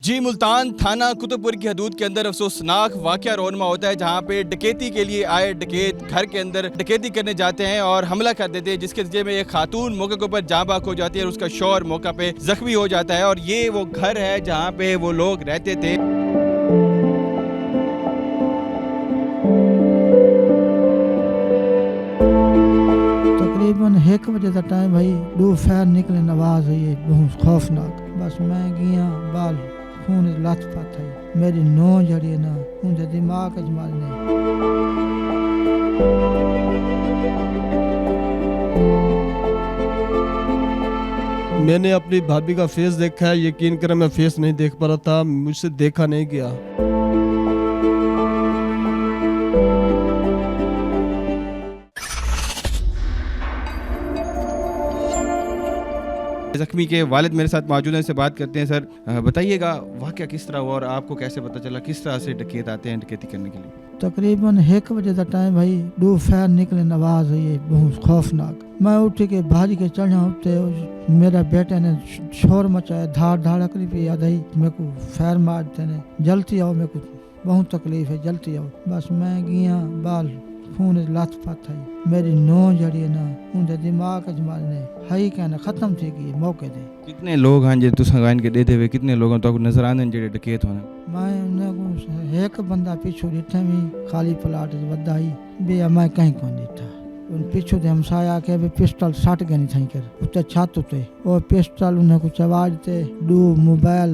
जी मुल्तान थाना कुतुबपुर की हदूद के अंदर अफसोसनाक वाकया रोनमा होता है, जहाँ पे डकैती के लिए आए डकैत घर के अंदर डकैती करने जाते हैं और हमला कर देते हैं, जिसके नतीजे में एक खातून मौके के ऊपर जाँ बाक हो जाती है और उसका शौहर मौका पे जख्मी हो जाता है। और ये वो घर है जहाँ पे वो लोग रहते थे। तकरीबन 1 बजे का टाइम भाई दो फायर निकले आवाज हुई है बहुत खौफनाक। बस मैं गया बाल खून लथ पथ है मेरी नो जड़ी ना उनके दिमाग च मारने। मैंने अपनी भाभी का फेस देखा है, यकीन करें मैं फेस नहीं देख पा रहा था, मुझसे देखा नहीं गया। जख्मी के वालिद मेरे साथ मौजूद हैं, से बात करते हैं। सर बताइएगा वाकया किस तरह हुआ और आपको कैसे पता चला, किस तरह से डकैत आते हैं डकैती करने के लिए? तकरीबन 1 बजे का टाइम भाई दो फायर निकले आवाज हुई है बहुत खौफनाक। मैं उठ के भाजी के चढ़ा उठते मेरा बेटे ने शोर मचाया, धाड़ धाड़कली पे याद आई मेरे को फायर मारते ने जलती आओ, मेरे को बहुत तकलीफ है जलती आओ। बस मैं गया बाल खून लथ पथ है मेरी नो जड़ी ना उनके दिमाग च मारने हई कहना खत्म थी गई मौके दे। कितने लोग हैं जो तुसा गाइन के दे दे कितने लोगों तो नजर आने जेडे डकैत होने? मैं उन्हें एक बंदा पीछू डिठे भी खाली प्लाट वधाई बे मैं कहीं को डिठा उन पीछू दे हमसाया के भी पिस्टल सट गनी थई कर उते छत उते और पिस्टल उन्हें कुछ आवाज ते दो मोबाइल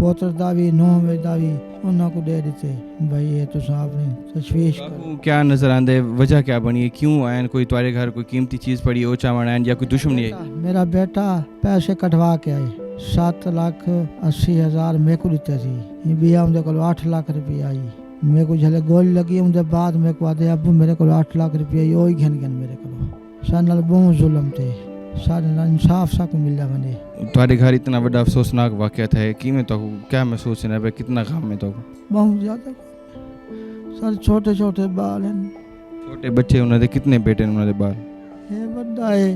पोतर दावी नो में दावी उन्हें को दे देते भाई ये तो साहब ने तशवीश क्या नजर आंदे, वजह क्या बनी है, क्यों आए? कोई तुम्हारे घर कोई कीमती चीज पड़ी हो चावण आए या कोई दुश्मनी है? मेरा बेटा पैसे कटवा के आए 7,80,000 मेरे को देते थी बिया उनके को 8 लाख रुपया आई मेरे को झले गोली लगी उनके बाद मेरे को आदे अबू मेरे को 8 लाख रुपया यो घन घन मेरे को सानल बहुत जुल्म थे सारे इंसाफ सा को मिला बने। तुम्हारे घर इतना बड़ा अफसोसनाक वाकया था कि मैं तो क्या महसूस है ना, कितना काम में तो बहुत ज्यादा सर छोटे छोटे बाल हैं, छोटे बच्चे उन्होंने कितने बेटे उन्होंने बाल? ये बड़ा है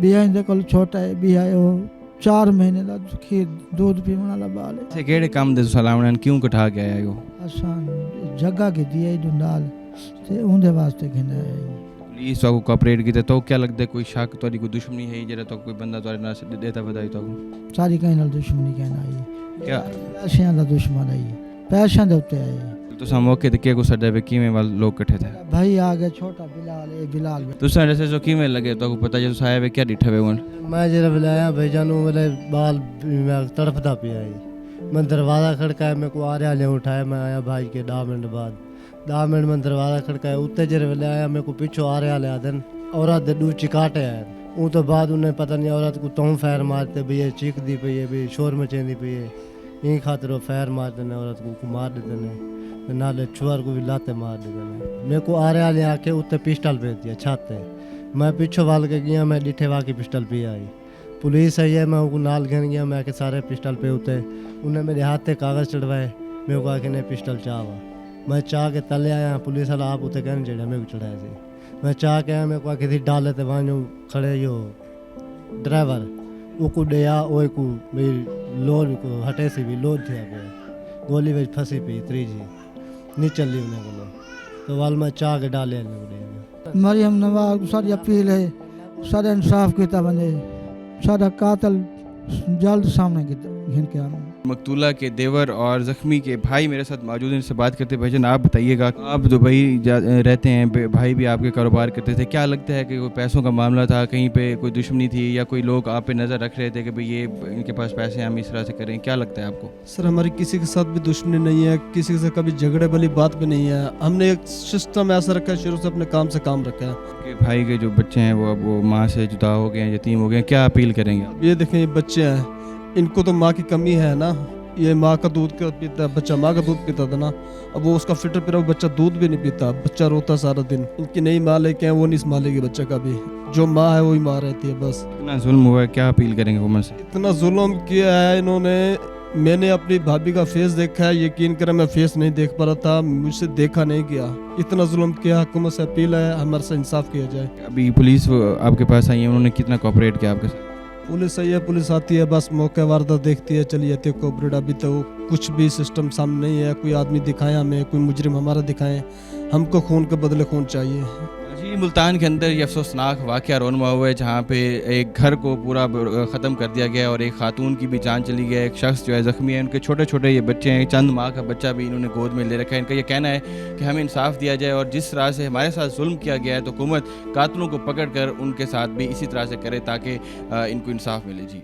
बिया इनके को छोटा है बिया वो 4 महीने का खीर दूध पीने वाला बाल है। से केड़े काम दे सलामन क्यों कठा के आया यो? आसान जगह के दिया ही डंडाल ते उनके वास्ते घिना है। पुलिस को कोऑपरेट कीते तो क्या लगता है कोई शक तोरी कोई दुश्मनी है जेरा तो कोई बंदा तोरे ना देता बधाई तो सारी कहीं नाल दुश्मनी कहना आई क्या पैसों दा दुश्मन आई पैसों दे उत्ते आई तो सम मौके ते के को सडे पे कीमे वाल लोग इकट्ठे थे भाई आ गया छोटा बिलाल ए बिलाल तो सर जैसे जो कीमे लगे तो पता जो साहब है क्या डिठे हुए वन मैं जरा बुलाया भाई जानू मेरे बाल तड़पता पिया आई मैं दरवाज़ा खड़काया मेरे को आ रहा ले उठाया मैं आया भाई के 10 मिनट बाद 10 मिनट में दरवाज़ा खड़काया उत्ते जरे वेले आया मेरे को पीछो आ रहा ले आदन औरत दे दू चिकाटे आए उन तो बाद उन्हें पता नहीं औरत को तुम फैर मारते भी ये चीख दी पई है भी शोर मचेंदी पई है यही खातिर वो फैर मारते ने औरत को मार देते ने नाले छुआर को भी लाते मार देते ने मेरे को आ रहा ले आके उत्ते पिस्टल भेज दिया छाते मैं पीछो वाल के गया मैं डिठे वा की पिस्टल पी आई पुलिस आई है मैं उनको नाल घन गया मैं के सारे पिस्टल पे उते उन्हें मेरे हाथ पे कागज़ चढ़वाए मेरे को आके ने पिस्टल चावा मैं चाह के तले आया पुलिस वाला आप उते कहने चढ़ा मेरे को चढ़ाया सी मैं चाह के आया मेरे को आके थी डाले ते वहाँ जो खड़े यो ड्राइवर वो को दिया वो को मेरी लोड को हटे सी भी लोड थे पे गोली में फंसी पी त्रीजी नहीं चली उन्हें को तो वाल मैं चाह के डाले मरियम नवाज सारी अपील है सारे इंसाफ किया बने सारा कातल जल्द सामने घिन के आना। मकतूला के देवर और जख्मी के भाई मेरे साथ मौजूद हैं, इनसे बात करते हैं। भाईजान आप बताइएगा, आप दुबई रहते हैं, भाई भी आपके कारोबार करते थे, क्या लगता है कि कोई पैसों का मामला था, कहीं पे कोई दुश्मनी थी या कोई लोग आप पे नज़र रख रहे थे कि भाई ये इनके पास पैसे हम इस तरह से करें, क्या लगता है आपको? सर हमारी किसी के साथ भी दुश्मनी नहीं है, किसी से कभी झगड़े वाली बात भी नहीं है। हमने एक सिस्टम ऐसा रखा है, शुरू से अपने काम से काम रखा है। कि भाई के जो बच्चे हैं वो माँ से जुदा हो गए हैं, यतीम हो गए हैं, क्या अपील करेंगे आप? ये देखें ये बच्चे हैं, इनको तो माँ की कमी है ना, ये माँ का दूध पीता है, बच्चा माँ का दूध पीता था ना, अब वो उसका फिल्टर पी रहा है, बच्चा दूध भी नहीं पीता, बच्चा रोता सारा दिन। इनकी नई माँ लेके हैं, वो नहीं संभालेगी बच्चा का भी, जो माँ है वही माँ रहती है बस। इतना जुल्म हुआ है, क्या अपील करेंगे हुकूमत से? इतना जुल्म किया है इन्होंने, मैंने अपनी भाभी का फेस देखा है, यकीन करें मैं फेस नहीं देख पा रहा था, मुझसे देखा नहीं गया, इतना जुल्म किया। हुकूमत से अपील है हमारे से इंसाफ किया जाए। अभी पुलिस आपके पास आई है, उन्होंने कितना कोऑपरेट किया आपके साथ? पुलिस सही है, पुलिस आती है बस मौके वारदात देखती है, चली जाती है कोऑपरेट। अभी तो कुछ भी सिस्टम सामने नहीं है, कोई आदमी दिखाए हमें, कोई मुजरिम हमारा दिखाएं, हमको खून के बदले खून चाहिए। जी, मुल्तान के अंदर ये अफसोसनाक वाक़या रोनमा हुआ है जहाँ पे एक घर को पूरा ख़त्म कर दिया गया है और एक खातून की भी जान चली गई है। एक शख्स जो है ज़ख्मी है, उनके छोटे छोटे ये बच्चे हैं, चंद माह का बच्चा भी इन्होंने गोद में ले रखा है। इनका ये कहना है कि हमें इंसाफ दिया जाए और जिस तरह से हमारे साथ जुल्म किया गया है तो हुकूमत कातलों को पकड़ कर उनके साथ भी इसी तरह से करे ताकि इनको इंसाफ मिले। जी।